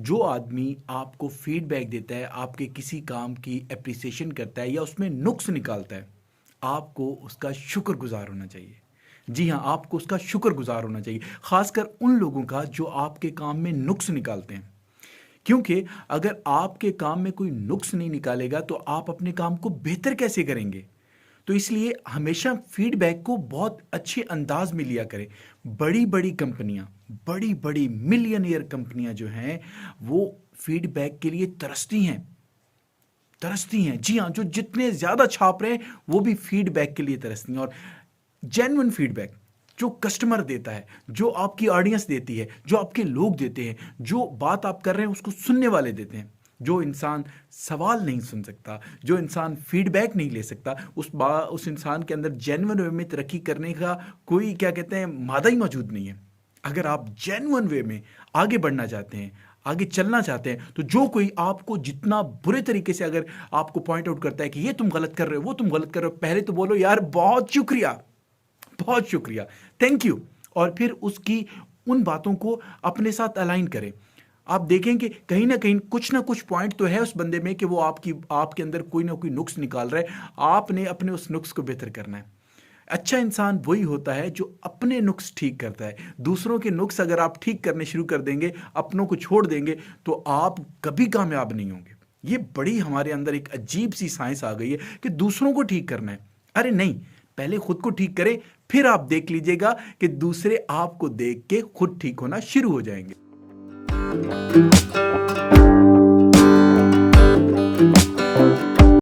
جو آدمی آپ کو فیڈ بیک دیتا ہے، آپ کے کسی کام کی اپریسیشن کرتا ہے یا اس میں نقص نکالتا ہے، آپ کو اس کا شکر گزار ہونا چاہیے۔ جی ہاں، آپ کو اس کا شکر گزار ہونا چاہیے، خاص کر ان لوگوں کا جو آپ کے کام میں نقص نکالتے ہیں، کیونکہ اگر آپ کے کام میں کوئی نقص نہیں نکالے گا تو آپ اپنے کام کو بہتر کیسے کریں گے؟ تو اس لیے ہمیشہ فیڈ بیک کو بہت اچھے انداز میں لیا کریں۔ بڑی بڑی کمپنیاں، بڑی بڑی ملین ایئر کمپنیاں جو ہیں وہ فیڈ بیک کے لیے ترستی ہیں، ترستی ہیں۔ جی ہاں، جو جتنے زیادہ چھاپ رہے ہیں وہ بھی فیڈ بیک کے لیے ترستی ہیں۔ اور جینوئن فیڈ بیک جو کسٹمر دیتا ہے، جو آپ کی آڈینس دیتی ہے، جو آپ کے لوگ دیتے ہیں، جو بات آپ کر رہے ہیں اس کو سننے والے دیتے ہیں، جو انسان سوال نہیں سن سکتا، جو انسان فیڈ بیک نہیں لے سکتا، اس انسان کے اندر جینوئن وے میں ترقی کرنے کا کوئی کیا کہتے ہیں مادہ ہی موجود نہیں ہے۔ اگر آپ جینوئن وے میں آگے بڑھنا چاہتے ہیں، آگے چلنا چاہتے ہیں، تو جو کوئی آپ کو جتنا برے طریقے سے اگر آپ کو پوائنٹ آؤٹ کرتا ہے کہ یہ تم غلط کر رہے ہو، وہ تم غلط کر رہے ہو، پہلے تو بولو یار بہت شکریہ، بہت شکریہ، تھینک یو، اور پھر اس کی ان باتوں کو اپنے ساتھ الائن کریں۔ آپ دیکھیں کہ کہیں نہ کچھ پوائنٹ تو ہے اس بندے میں کہ وہ آپ کے اندر کوئی نہ کوئی نقص نکال رہا ہے، آپ نے اپنے اس نقص کو بہتر کرنا ہے۔ اچھا انسان وہی ہوتا ہے جو اپنے نقص ٹھیک کرتا ہے۔ دوسروں کے نقص اگر آپ ٹھیک کرنے شروع کر دیں گے، اپنوں کو چھوڑ دیں گے، تو آپ کبھی کامیاب نہیں ہوں گے۔ یہ بڑی ہمارے اندر ایک عجیب سی سائنس آ گئی ہے کہ دوسروں کو ٹھیک کرنا ہے۔ ارے نہیں، پہلے خود کو ٹھیک کریں، پھر آپ دیکھ لیجئے گا کہ دوسرے آپ کو دیکھ کے خود ٹھیک ہونا شروع ہو جائیں گے۔